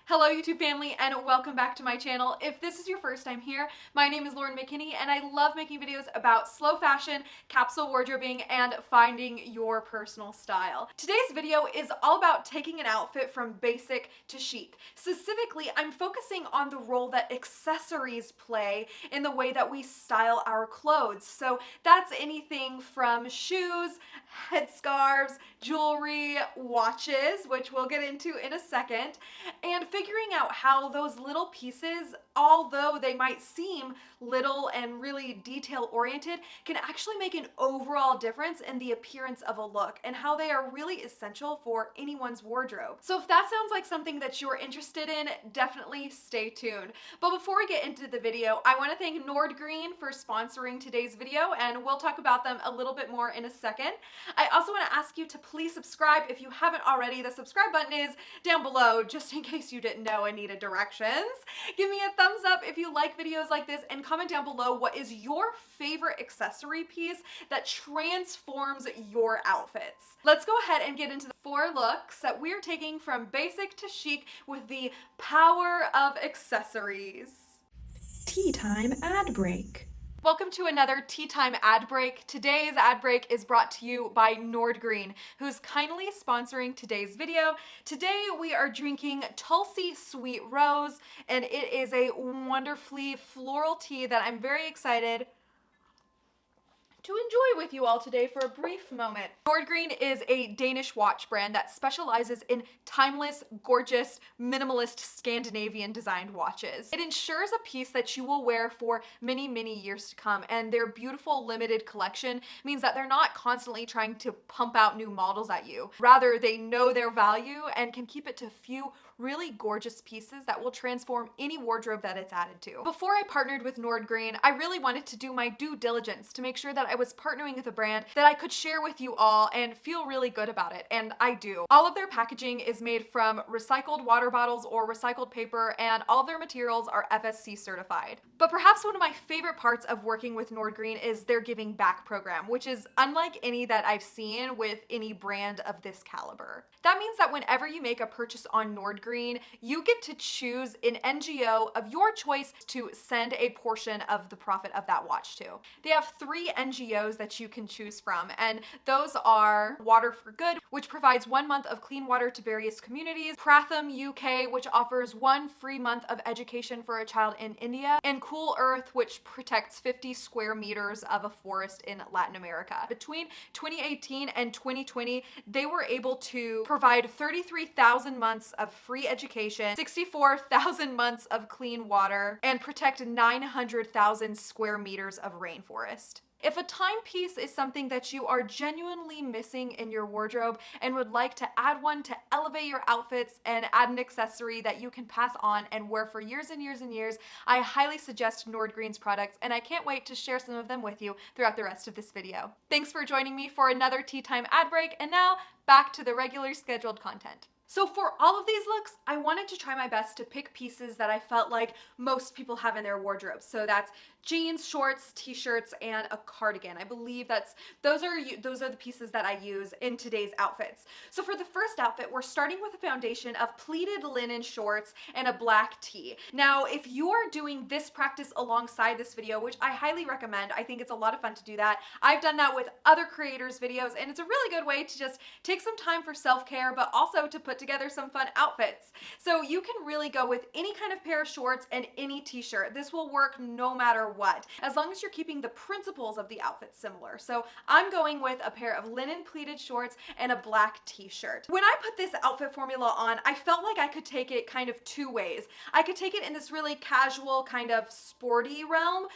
Hello YouTube family and welcome back to my channel. If this is your first time here, my name is McKinney and I love making videos about slow fashion, capsule wardrobing, and finding your personal style. Today's video is all about taking an outfit from basic to chic. Specifically, I'm focusing on the role that accessories play in the way that we style our clothes. So that's anything from shoes, headscarves, jewelry, watches, which we'll get into in a second, and figuring out how those little pieces, although they might seem little and really detail oriented, can actually make an overall difference in the appearance of a look and how they are really essential for anyone's wardrobe. So if that sounds like something that you're interested in, definitely stay tuned. But before we get into the video, I want to thank Nordgreen for sponsoring today's video, and we'll talk about them a little bit more in a second. I also want to ask you to please subscribe if you haven't already. The subscribe button is down below, just in case you didn't know and needed directions. Give me a thumbs up if you like videos like this, and comment down below what is your favorite accessory piece that transforms your outfits. Let's go ahead and get into the 4 looks that we're taking from basic to chic with the power of accessories. Tea time ad break. Welcome to another Tea Time ad break. Today's ad break is brought to you by Nordgreen, who's kindly sponsoring today's video. Today we are drinking Tulsi Sweet Rose, and it is a wonderfully floral tea that I'm very excited to enjoy with you all today for a brief moment. Nordgreen is a Danish watch brand that specializes in timeless, gorgeous, minimalist Scandinavian designed watches. It ensures a piece that you will wear for many, many years to come, and their beautiful limited collection means that they're not constantly trying to pump out new models at you. Rather, they know their value and can keep it to a few really gorgeous pieces that will transform any wardrobe that it's added to. Before I partnered with Nordgreen, I really wanted to do my due diligence to make sure that I was partnering with a brand that I could share with you all and feel really good about it, and I do. All of their packaging is made from recycled water bottles or recycled paper, and all of their materials are FSC certified. But perhaps one of my favorite parts of working with Nordgreen is their giving back program, which is unlike any that I've seen with any brand of this caliber. That means that whenever you make a purchase on Nordgreen, you get to choose an NGO of your choice to send a portion of the profit of that watch to. They have 3 NGOs that you can choose from, and those are Water for Good, which provides 1 month of clean water to various communities, Pratham UK, which offers 1 free month of education for a child in India, and Cool Earth, which protects 50 square meters of a forest in Latin America. Between 2018 and 2020, they were able to provide 33,000 months of free education, 64,000 months of clean water, and protect 900,000 square meters of rainforest. If a timepiece is something that you are genuinely missing in your wardrobe and would like to add one to elevate your outfits and add an accessory that you can pass on and wear for years and years and years, I highly suggest Nordgreen's products, and I can't wait to share some of them with you throughout the rest of this video. Thanks for joining me for another Tea Time ad break, and now back to the regular scheduled content. So for all of these looks, I wanted to try my best to pick pieces that I felt like most people have in their wardrobe. So that's jeans, shorts, t-shirts, and a cardigan. I believe those are the pieces that I use in today's outfits. So for the first outfit, we're starting with a foundation of pleated linen shorts and a black tee. Now, if you're doing this practice alongside this video, which I highly recommend, I think it's a lot of fun to do that. I've done that with other creators' videos, and it's a really good way to just take some time for self-care, but also to put together some fun outfits. So you can really go with any kind of pair of shorts and any t-shirt. This will work no matter what, as long as you're keeping the principles of the outfit similar. So I'm going with a pair of linen pleated shorts and a black t-shirt. When I put this outfit formula on, I felt like I could take it kind of 2 ways. I could take it in this really casual kind of sporty realm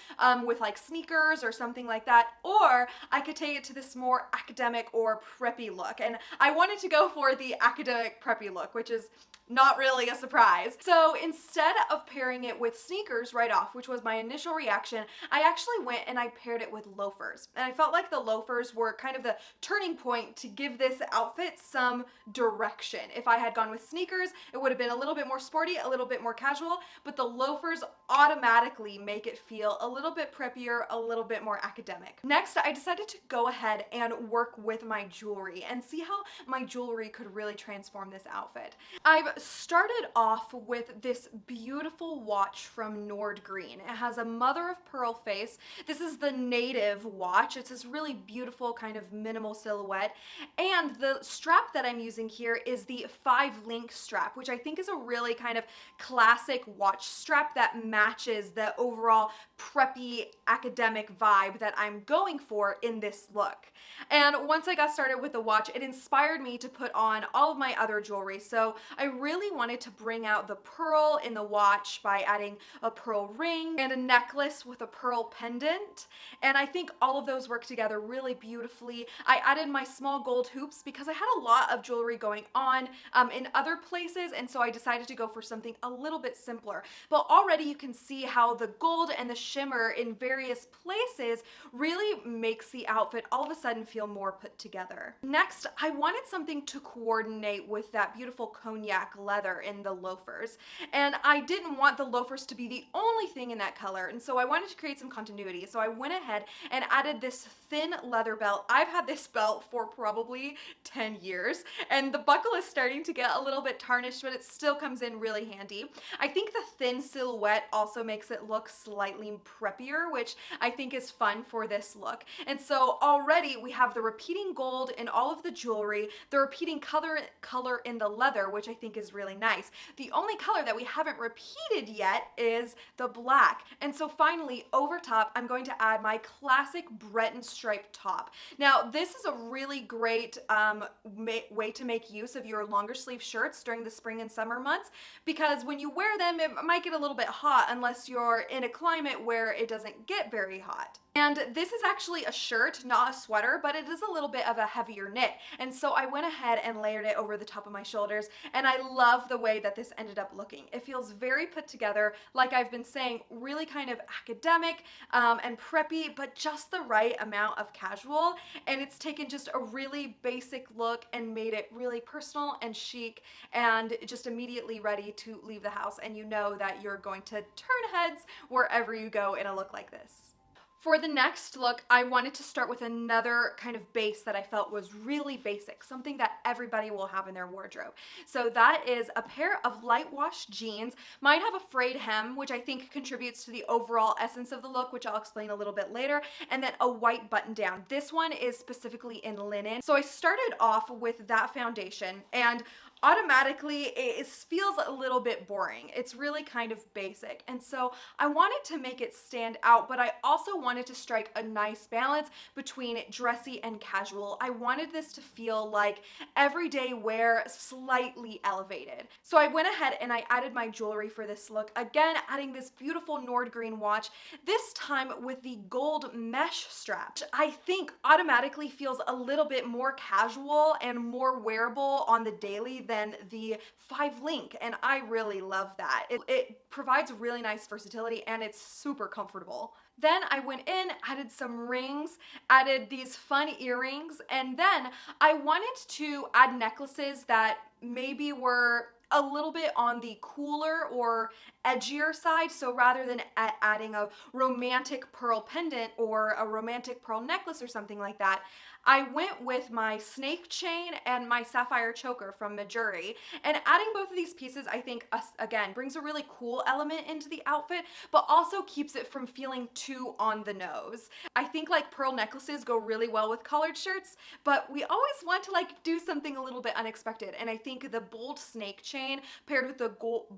with like sneakers or something like that, or I could take it to this more academic or preppy look. And I wanted to go for the academic preppy look, which is not really a surprise. So instead of pairing it with sneakers right off, which was my initial reaction, I actually went and I paired it with loafers. And I felt like the loafers were kind of the turning point to give this outfit some direction. If I had gone with sneakers, it would have been a little bit more sporty, a little bit more casual, but the loafers automatically make it feel a little bit preppier, a little bit more academic. Next, I decided to go ahead and work with my jewelry and see how my jewelry could really transform this outfit. I've started off with this beautiful watch from Nordgreen. It has a mother of pearl face. This is the native watch. It's this really beautiful kind of minimal silhouette. And the strap that I'm using here is the 5-link strap, which I think is a really kind of classic watch strap that matches the overall preppy academic vibe that I'm going for in this look. And once I got started with the watch, it inspired me to put on all of my other jewelry. So I really wanted to bring out the pearl in the watch by adding a pearl ring and a necklace with a pearl pendant. And I think all of those work together really beautifully. I added my small gold hoops because I had a lot of jewelry going on in other places, and so I decided to go for something a little bit simpler. But already you can see how the gold and the shimmer in various places really makes the outfit all of a sudden feel more put together. Next, I wanted something to coordinate with that beautiful cognac leather in the loafers. And I didn't want the loafers to be the only thing in that color, and so I wanted to create some continuity. So I went ahead and added this thin leather belt. I've had this belt for probably 10 years, and the buckle is starting to get a little bit tarnished, but it still comes in really handy. I think the thin silhouette also makes it look slightly preppier, which I think is fun for this look. And so already we have the repeating gold in all of the jewelry, the repeating color in the leather, which I think is really nice. The only color that we haven't repeated yet is the black. And so finally, over top, I'm going to add my classic Breton stripe top. Now, this is a really great way to make use of your longer sleeve shirts during the spring and summer months, because when you wear them, it might get a little bit hot unless you're in a climate where it doesn't get very hot. And this is actually a shirt, not a sweater, but it is a little bit of a heavier knit. And so I went ahead and layered it over the top of my shoulders, and I love the way that this ended up looking. It feels very put together, like I've been saying, really kind of academic and preppy, but just the right amount of casual. And it's taken just a really basic look and made it really personal and chic and just immediately ready to leave the house. And you know that you're going to turn heads wherever you go in a look like this. For the next look, I wanted to start with another kind of base that I felt was really basic, something that everybody will have in their wardrobe. So that is a pair of light wash jeans. Mine have a frayed hem, which I think contributes to the overall essence of the look, which I'll explain a little bit later, and then a white button down. This one is specifically in linen. So I started off with that foundation, and automatically it feels a little bit boring. It's really kind of basic. And so I wanted to make it stand out, but I also wanted to strike a nice balance between dressy and casual. I wanted this to feel like everyday wear, slightly elevated. So I went ahead and I added my jewelry for this look. Again, adding this beautiful Nordgreen watch, this time with the gold mesh strap. I think automatically feels a little bit more casual and more wearable on the daily than the 5-link, and I really love that. It provides really nice versatility, and it's super comfortable. Then I went in, added some rings, added these fun earrings, and then I wanted to add necklaces that maybe were a little bit on the cooler or edgier side. So rather than adding a romantic pearl pendant or a romantic pearl necklace or something like that, I went with my snake chain and my sapphire choker from Majuri. And adding both of these pieces, I think, again, brings a really cool element into the outfit, but also keeps it from feeling too on the nose. I think like pearl necklaces go really well with collared shirts, but we always want to like do something a little bit unexpected. And I think the bold snake chain paired with the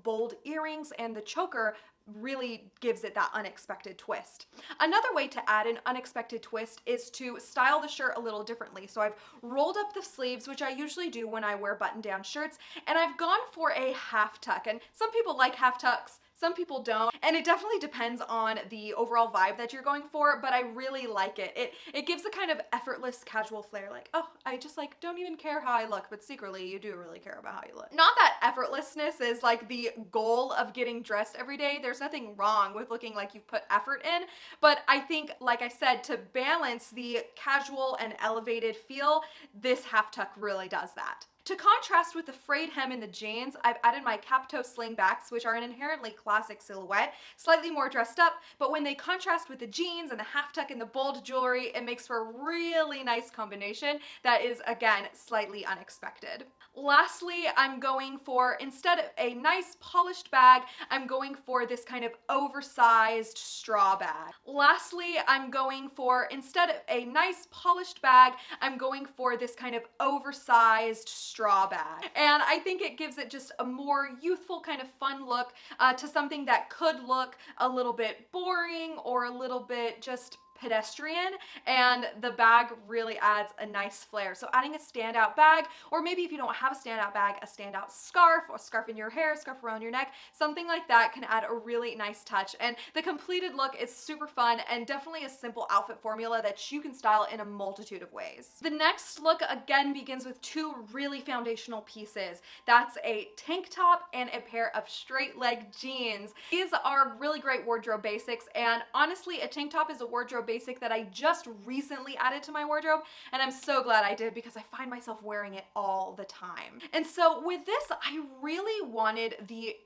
bold earrings and the choker really gives it that unexpected twist. Another way to add an unexpected twist is to style the shirt a little differently. So I've rolled up the sleeves, which I usually do when I wear button-down shirts, and I've gone for a half tuck. And some people like half tucks, some people don't, and it definitely depends on the overall vibe that you're going for, but I really like it. It gives a kind of effortless casual flair, like, oh, I just like don't even care how I look, but secretly you do really care about how you look. Not that effortlessness is like the goal of getting dressed every day. There's nothing wrong with looking like you've put effort in, but I think, like I said, to balance the casual and elevated feel, this half tuck really does that. To contrast with the frayed hem in the jeans, I've added my cap-toe slingbacks, which are an inherently classic silhouette, slightly more dressed up, but when they contrast with the jeans and the half tuck and the bold jewelry, it makes for a really nice combination that is, again, slightly unexpected. Lastly, I'm going for, instead of a nice polished bag, I'm going for this kind of oversized straw bag. Lastly, I'm going for, instead of a nice polished bag, I'm going for this kind of oversized straw bag. And I think it gives it just a more youthful kind of fun look to something that could look a little bit boring or a little bit just pedestrian, and the bag really adds a nice flair. So adding a standout bag, or maybe if you don't have a standout bag, a standout scarf, or scarf in your hair, scarf around your neck, something like that can add a really nice touch. And the completed look is super fun and definitely a simple outfit formula that you can style in a multitude of ways. The next look again begins with two really foundational pieces. That's a tank top and a pair of straight leg jeans. These are really great wardrobe basics, and honestly, a tank top is a wardrobe basic that I just recently added to my wardrobe, and I'm so glad I did because I find myself wearing it all the time. And so with this, I really wanted the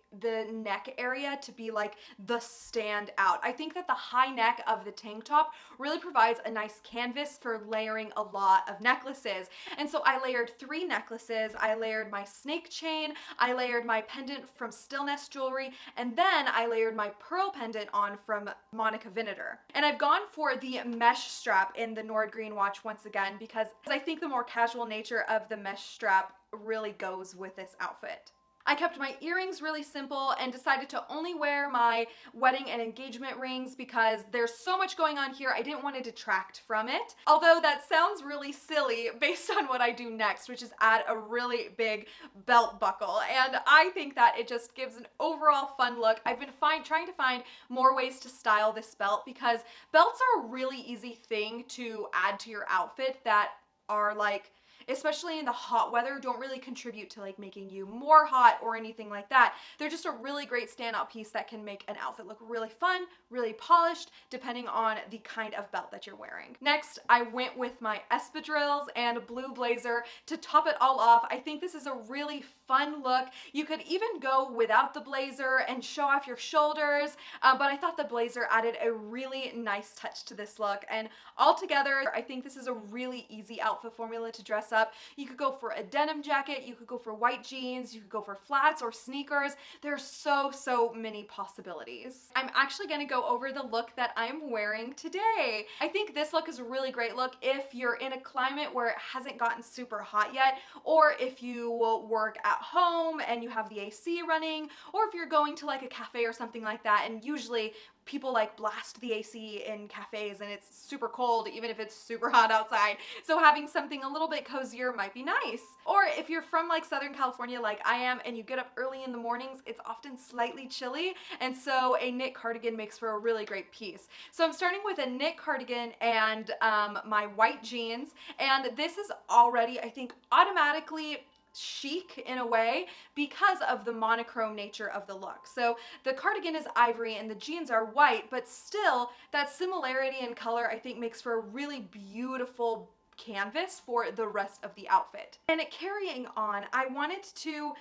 neck area to be like the standout. I think that the high neck of the tank top really provides a nice canvas for layering a lot of necklaces. And so I layered 3 necklaces. I layered my snake chain, I layered my pendant from Stillness Jewelry, and then I layered my pearl pendant on from Monica Vinegar. And I've gone for the mesh strap in the Nordgreen watch once again because I think the more casual nature of the mesh strap really goes with this outfit. I kept my earrings really simple and decided to only wear my wedding and engagement rings because there's so much going on here. I didn't want to detract from it. Although that sounds really silly based on what I do next, which is add a really big belt buckle. And I think that it just gives an overall fun look. I've been trying to find more ways to style this belt because belts are a really easy thing to add to your outfit that are like, especially in the hot weather, don't really contribute to like making you more hot or anything like that. They're just a really great standout piece that can make an outfit look really fun, really polished, depending on the kind of belt that you're wearing. Next, I went with my espadrilles and a blue blazer to top it all off. I think this is a really fun look. You could even go without the blazer and show off your shoulders, but I thought the blazer added a really nice touch to this look. And altogether, I think this is a really easy outfit formula to dress up. You could go for a denim jacket, you could go for white jeans, you could go for flats or sneakers. There's so many possibilities. I'm actually gonna go over the look that I'm wearing today. I think this look is a really great look if you're in a climate where it hasn't gotten super hot yet, or if you will work at home and you have the AC running, or if you're going to like a cafe or something like that, and usually people like blast the AC in cafes and it's super cold even if it's super hot outside. So having something a little bit cozier might be nice. Or if you're from like Southern California like I am and you get up early in the mornings, it's often slightly chilly, and so a knit cardigan makes for a really great piece. So I'm starting with a knit cardigan and my white jeans, and this is already, I think, automatically chic in a way because of the monochrome nature of the look. So the cardigan is ivory and the jeans are white, but still that similarity in color I think makes for a really beautiful canvas for the rest of the outfit. And carrying on, I wanted to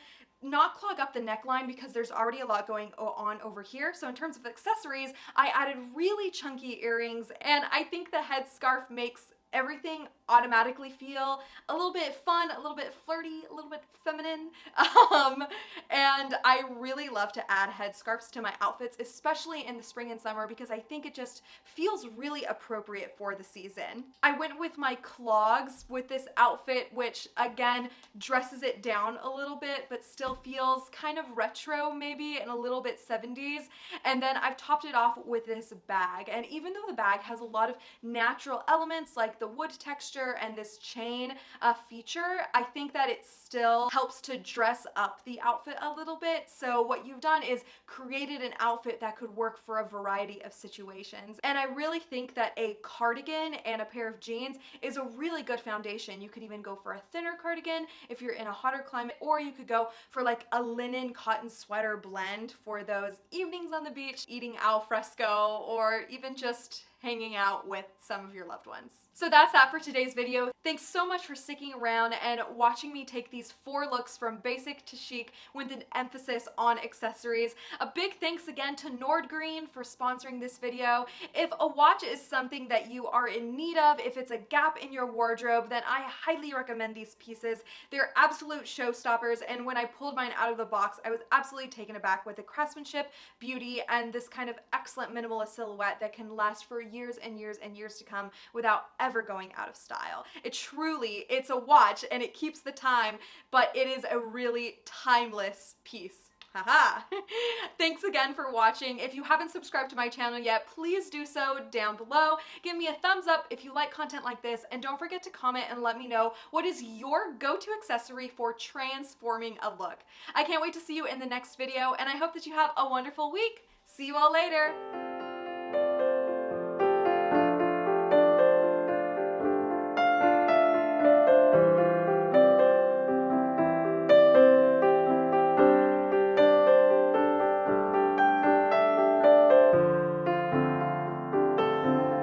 not clog up the neckline because there's already a lot going on over here. So in terms of accessories, I added really chunky earrings, and I think the headscarf makes everything automatically feel a little bit fun, a little bit flirty, a little bit feminine. And I really love to add headscarves to my outfits, especially in the spring and summer, because I think it just feels really appropriate for the season. I went with my clogs with this outfit, which again dresses it down a little bit, but still feels kind of retro maybe and a little bit 70s. And then I've topped it off with this bag. And even though the bag has a lot of natural elements like the wood texture and this chain feature, I think that it still helps to dress up the outfit a little bit. So what you've done is created an outfit that could work for a variety of situations. And I really think that a cardigan and a pair of jeans is a really good foundation. You could even go for a thinner cardigan if you're in a hotter climate, or you could go for like a linen cotton sweater blend for those evenings on the beach eating al fresco, or even just hanging out with some of your loved ones. So that's that for today's video. Thanks so much for sticking around and watching me take these 4 looks from basic to chic with an emphasis on accessories. A big thanks again to Nordgreen for sponsoring this video. If a watch is something that you are in need of, if it's a gap in your wardrobe, then I highly recommend these pieces. They're absolute showstoppers, and when I pulled mine out of the box, I was absolutely taken aback with the craftsmanship, beauty, and this kind of excellent minimalist silhouette that can last for years and years and years to come without ever going out of style. It's a watch and it keeps the time, but it is a really timeless piece. Haha! Thanks again for watching. If you haven't subscribed to my channel yet, please do so down below. Give me a thumbs up if you like content like this, and don't forget to comment and let me know what is your go-to accessory for transforming a look. I can't wait to see you in the next video, and I hope that you have a wonderful week. See you all later!